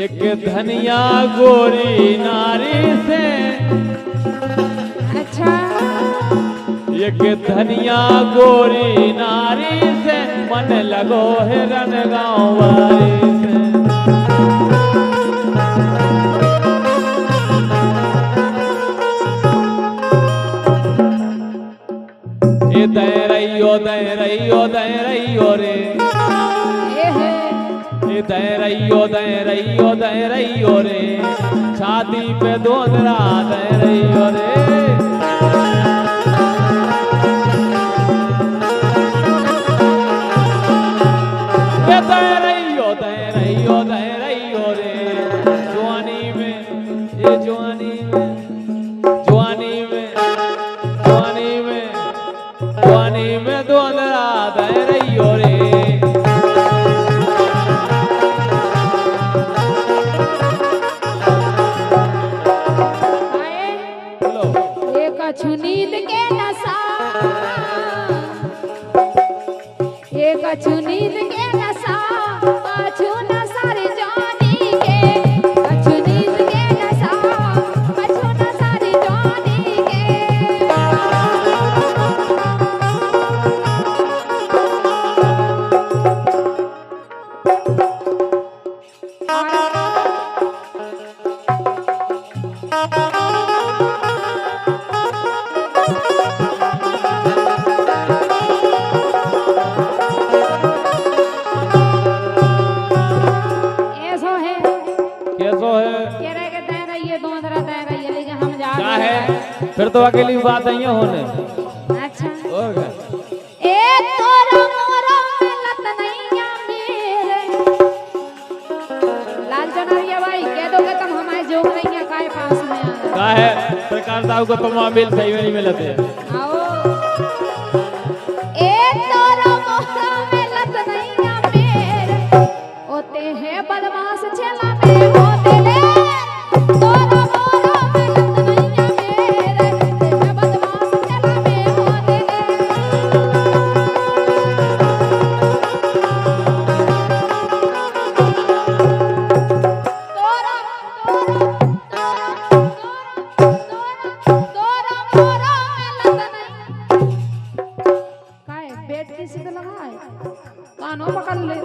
एक धनिया गोरी नारी से, अच्छा एक धनिया गोरी नारी से मन लगो हिरन गाँव वाली से। ये दे रही रे, ये दे रही रे, छाती पे दोनरा दे रही रे। ये दे रही रे, जवानी में, ये जवानी में, जवानी में, जवानी में, जवानी में दोनरा दे रही रे। नींद के नशा, एक अच्छू नींद के नशा, अच्छू नशा रे जानी के, अच्छू नींद के नशा, अच्छू नशा रे जानी के। फिर तो अकेली बात नहीं होने। अच्छा और क्या? ए तोरा मोरा मिलत नैया मेरे, लाल चनरिया भाई कह दो कि तुम हमारे जोग नैया काहे पास में आ। का है सरकार साहब को तुम मिल सही में नहीं मिलते। आओ ए तोरा मोरा मिलत नैया मेरे, ओते है बदमाश छेला में होते ले। तोरा मोरा मिलत नैया मेरे, है बदमाश छेला में होते ले। तोरा मोरा मिलत नहीं। काय बेट किसी को लगा है, कानों पकड़ ले।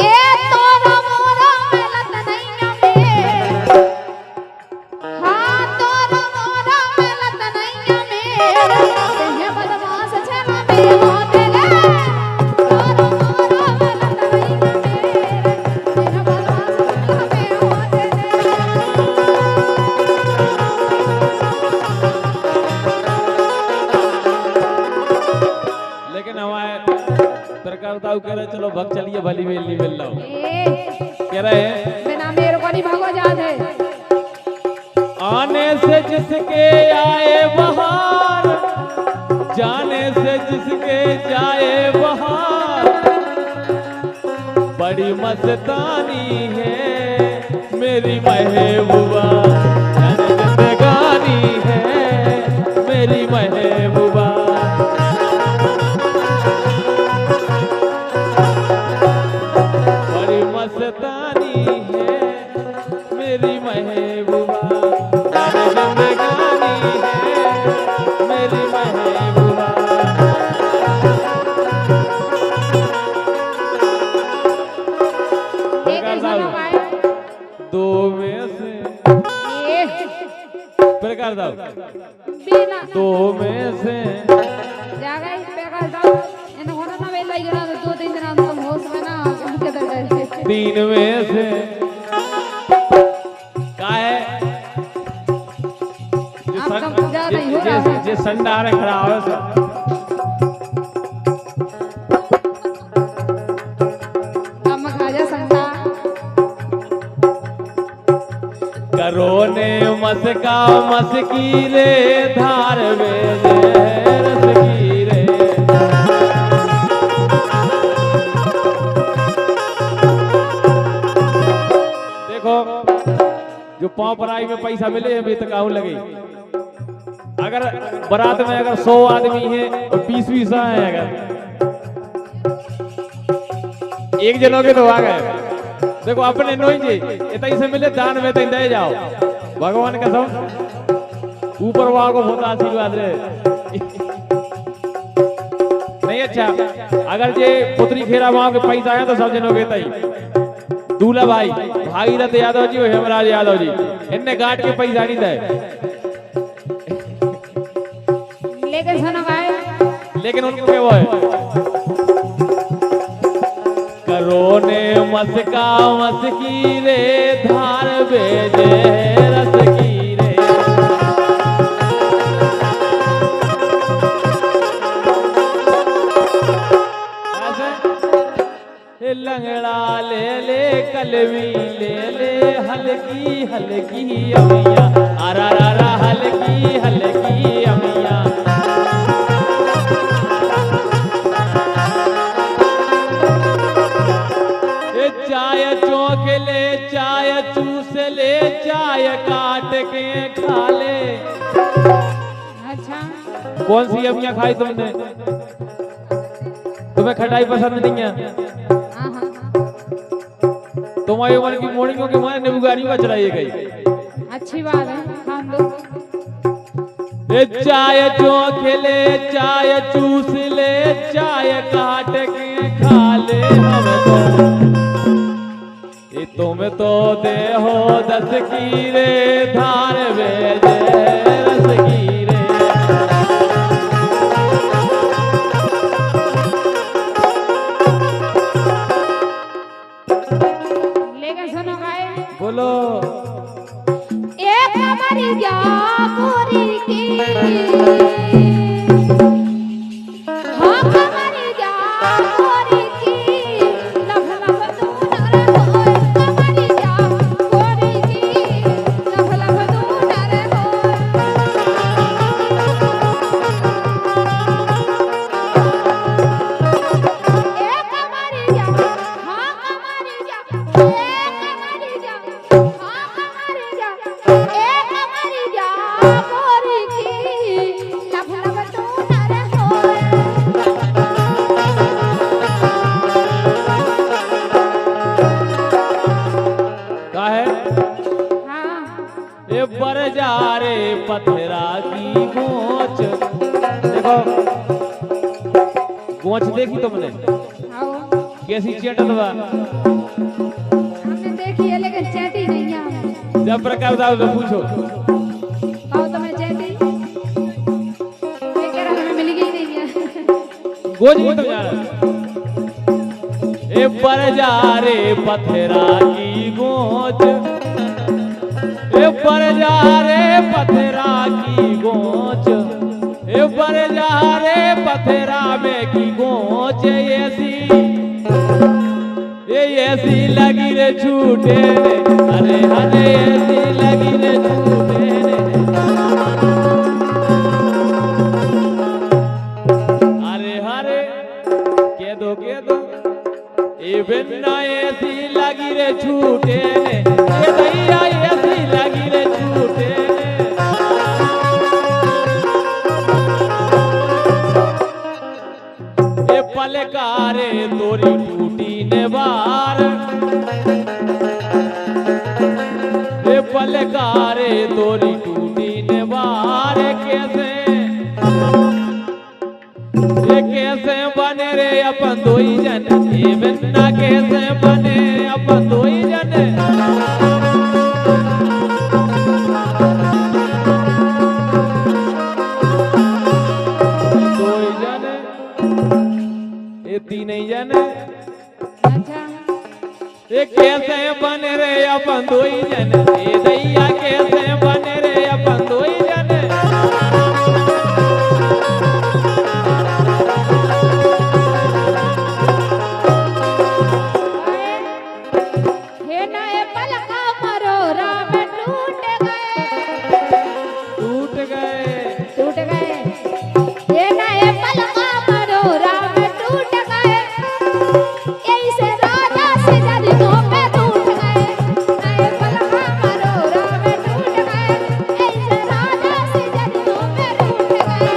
ए तोरा मोरा मिलत नहीं मेरे, हाँ तोरा मोरा मिलत नहीं मेरे, है बदमाश छेला में होते ले। तोरा मोरा मिलत नहीं मेरे, है बदमाश छेला में होते ले। लेकिन हमारे सरकार साहब कह रहे चलो भग चलिए भली मेल नहीं मिल रहा हूँ। कह रहे हैं बिना मेरे को नहीं भागो जाते। आने से जिसके आए बहार, जाने से जिसके जाए बहार, बड़ी मस्तानी है मेरी महबूबा, जिंदगानी है मेरी महबूबा। बड़ी मस्तानी है मेरी महबूबा, जिंदगानी है मेरी महबूबा। दो में से प्रकार दाओ, दो में से जागा प्रकार दाओ, इन होना ना वेला ही करा दो तीन दिन तुम होश में ना उनके दर तीन में से का है जो संडा रे खड़ा हो सब कम खा जा संडा करोने मस्का मस्की रे धार में रस की रे। देखो जो पाँव पराई में पैसा मिले अभी तक आऊ लगे। अगर बारात में अगर 100 आदमी है और 20-20 है, अगर एक जनों के तो आ गए देखो अपने नोई जी इतनी से मिले दान में तई दे जाओ भगवान कसम ऊपर वाला को होता आशीर्वाद रे नहीं अच्छा अगर ये पुत्री खेरा वहां के पैसा है तो सब जनों के तई दूल्हा भाई भागीरथ यादव जी और हेमराज यादव जी इनने गांठ के पैसा नहीं दे लेकिन सुनो गाय लेकिन उनको क्या वो है करोने मस्का मस्की रे धार बेजे रस की रे ऐसे लंगड़ा ले ले कलवी ले ले हल्की हल्की अमिया आरा रा रा हल्की हल्की अमिया चाय चौक ले चाय चूस ले चाय काट के खा ले अच्छा कौन सी अमियाँ खाई तुमने तुम्हें खटाई पसंद नहीं है हाँ हाँ तुम्हारी उम्र की मोड़ियों के मारे निबुगानी में चलाई गई अच्छी बात है खान दो चाय चौक ले चाय चूस ले चाय काट के खा ले तुम तो दे हो 10 की रे धार बेजे रस की रे लेकिन सुनो गाय बोलो एक हमारी क्या गोरी की हाँ हमारी क्या गोरी की लभ लभ तू नर होए हमारी क्या गोरी की लभ लभ तू नर होए एक हमारी क्या हाँ हमारी क्या एक हमारी क्या हाँ हमारी क्या एक हमारी क्या गोरी की लभ लभ तू नर होए का है हाँ ये बरजारे पथरा की गोच देखो गोच देखी तुमने आओ कैसी चेटत बा हमने देखी है लेकिन चैटी नहीं है हमें जब प्रकार साहब से पूछो आओ तो मैं चैटी ये कह रहा हमें मिल गई नहीं है गोच नहीं तुम जाना ए बरजारे पथरा की गोच ए बरजारे पथरा की गोच ए बरजारे पथरा में की गोच ऐसी लगी रे छूटे रे अरे अरे ऐसी लगी रे छूटे रे अरे हरे के दो ए बिन्ना ऐसी लगी रे छूटे ने ए दैया ऐसी लगी रे छूटे ने ए पलकारे तोरी टूटी ने बार ए पलकारे तोरी टूटी ने बार कैसे बने रे अपन दोई जन ए बिन्ना कैसे बने अपन दोई जन दोई जन ए तीन जन अच्छा ए कैसे बने रे अपन दोई जन ए दैया कैसे बने रे अपन दोई जन हे नए पलका मरोरा में टूट गए हे नए पलका मरोरा में टूट गए ऐसे राजा से जरियों पे टूट गए नए पलका मरोरा में टूट गए ऐसे राजा से जरियों पे टूट गए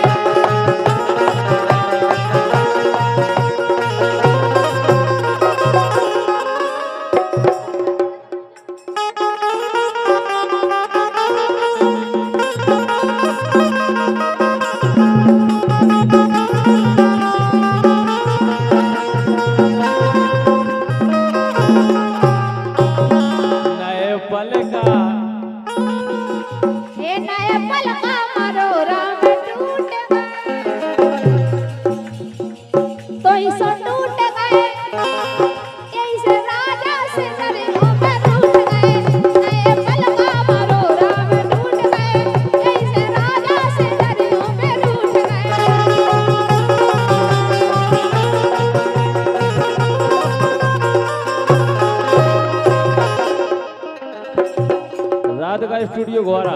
का स्टूडियो घोरा।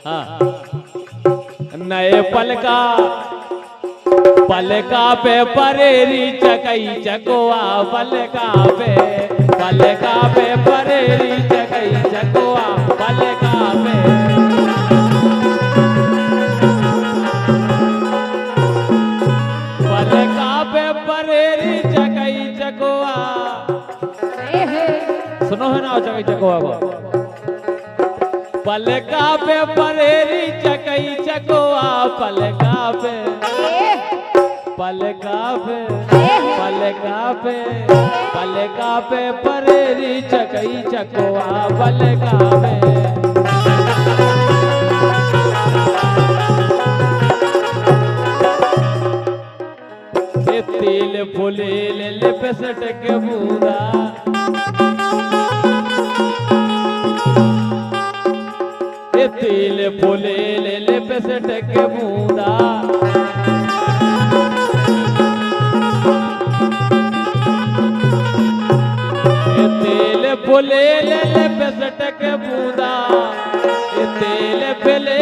हाँ नए पलका पलका पे परेरी चकई चकोआ पलका पे परेरी चकई चकोआ पलका पे परेरी चकई चकोआ। सुनो है ना चकई चकोआ को। पलका पे परेरी चकई चकोआ पलका पे परेरी चकई चकोआ पलका पे। तिल फुले लिपसट के बूंदा तिल फुले लिपसट के बूंदा तिल फुले लिपसट के बूंदा तिल फुले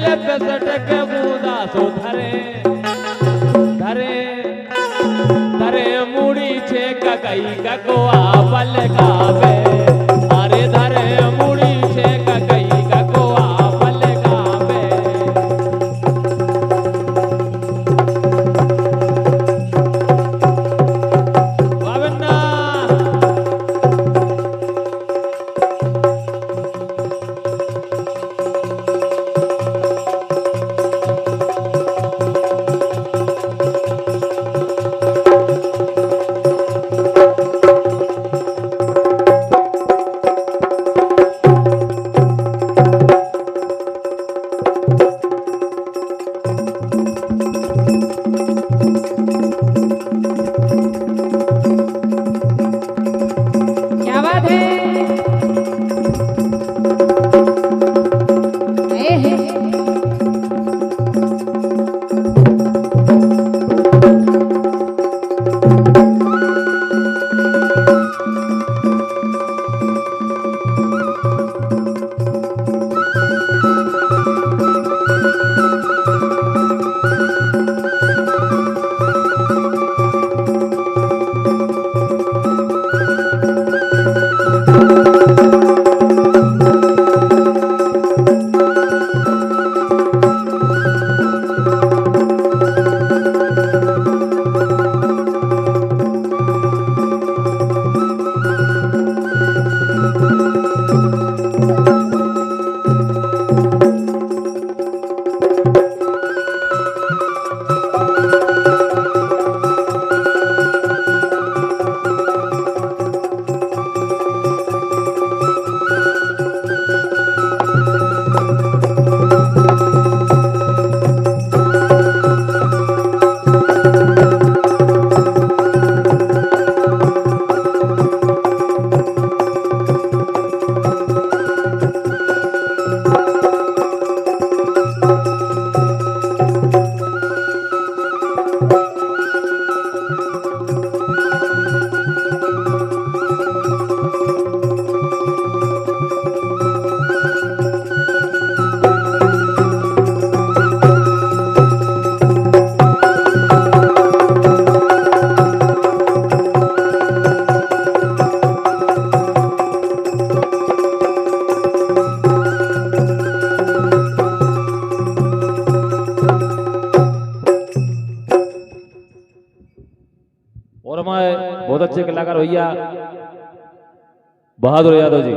लिपसट के बूंदा सो धरे मुड़ी छे ककई ककोआ पलका पे अरे धरे मुड़ी छे ककई ककोआ पलका पे। बाबन्ना और हमारे बहुत अच्छे कलाकार भैया बहादुर यादव जी